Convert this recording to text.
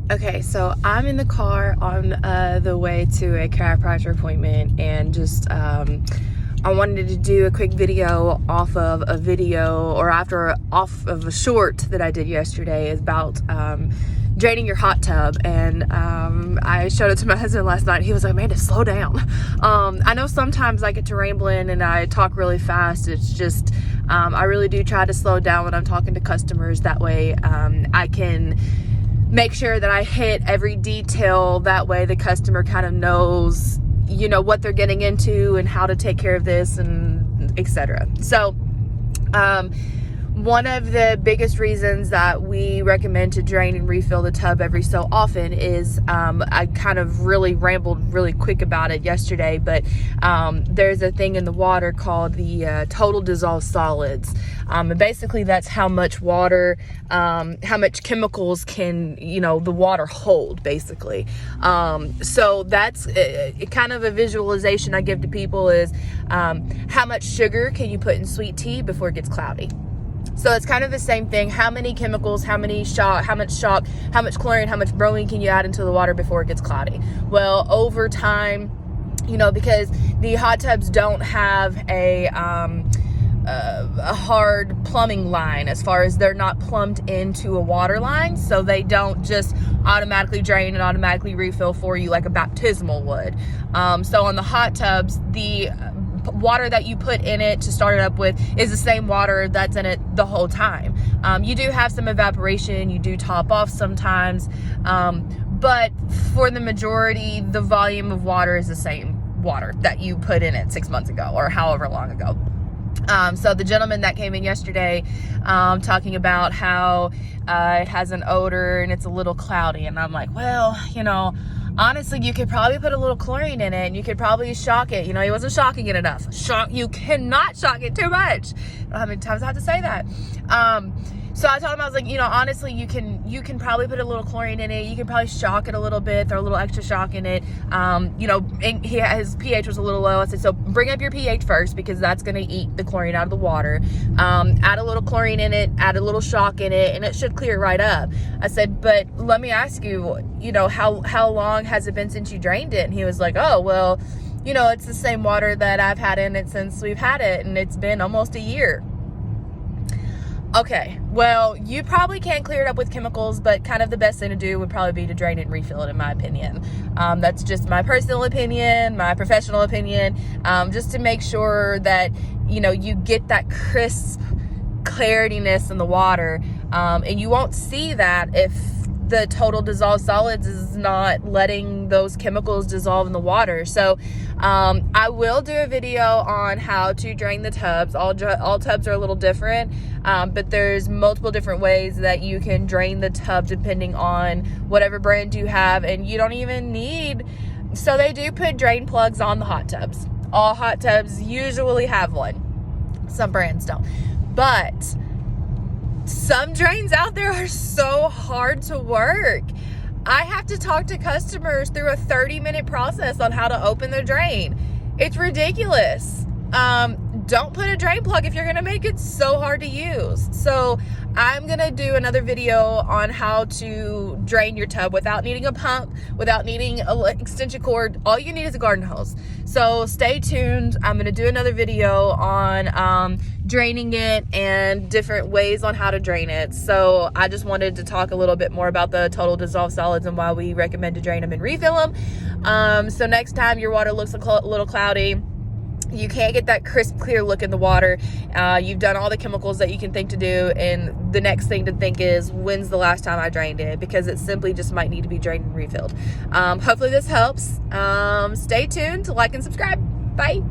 Okay, so I'm in the car on the way to a chiropractor appointment, and just I wanted to do a quick video off of a short that I did yesterday about draining your hot tub. And I showed it to my husband last night. He was like, "Amanda, slow down." I know sometimes I get to rambling and I talk really fast. It's just I really do try to slow down when I'm talking to customers. That way I can make sure that I hit every detail. That way the customer kind of knows, what they're getting into and how to take care of this, and etc. So one of the biggest reasons that we recommend to drain and refill the tub every so often is, I kind of really rambled really quick about it yesterday, but there's a thing in the water called the total dissolved solids. And basically that's how much water, how much chemicals can, the water hold, basically. So that's kind of a visualization I give to people is how much sugar can you put in sweet tea before it gets cloudy? So it's kind of the same thing. How many chemicals, how much chlorine, how much bromine can you add into the water before it gets cloudy? Well, over time, because the hot tubs don't have a hard plumbing line, as far as they're not plumbed into a water line, so they don't just automatically drain and automatically refill for you like a baptismal would. So on the hot tubs, the water that you put in it to start it up with is the same water that's in it the whole time. You do have some evaporation, you do top off sometimes, but for the majority, the volume of water is the same water that you put in it 6 months ago or however long ago. So the gentleman that came in yesterday, talking about how it has an odor and it's a little cloudy, and I'm like, well, honestly, you could probably put a little chlorine in it and you could probably shock it. He wasn't shocking it enough. You cannot shock it too much. I don't know how many times I have to say that. So I told him, I was like, honestly, you can probably put a little chlorine in it. You can probably shock it a little bit, throw a little extra shock in it. And his pH was a little low. I said, so bring up your pH first, because that's going to eat the chlorine out of the water. Add a little chlorine in it, add a little shock in it, and it should clear right up. I said, but let me ask you, how long has it been since you drained it? And he was like, oh, well, it's the same water that I've had in it since we've had it, and it's been almost a year. Okay, well, you probably can't clear it up with chemicals, but kind of the best thing to do would probably be to drain it and refill it, in my opinion. That's just my personal opinion, my professional opinion, just to make sure that, you get that crisp clarityness in the water, and you won't see that if the total dissolved solids is not letting those chemicals dissolve in the water. So I will do a video on how to drain the tubs. All tubs are a little different, but there's multiple different ways that you can drain the tub depending on whatever brand you have, and you don't even need, so they do put drain plugs on the hot tubs. All hot tubs usually have one. Some brands don't. But some drains out there are so hard to work. I have to talk to customers through a 30-minute process on how to open the drain. It's ridiculous. Don't put a drain plug if you're going to make it so hard to use. So I'm going to do another video on how to drain your tub without needing a pump, without needing an extension cord. All you need is a garden hose. So stay tuned. I'm going to do another video on draining it and different ways on how to drain it. So I just wanted to talk a little bit more about the total dissolved solids and why we recommend to drain them and refill them. So next time your water looks a little cloudy, you can't get that crisp, clear look in the water. You've done all the chemicals that you can think to do, and the next thing to think is, when's the last time I drained it? Because it simply just might need to be drained and refilled. Hopefully this helps. Stay tuned, like and subscribe. Bye.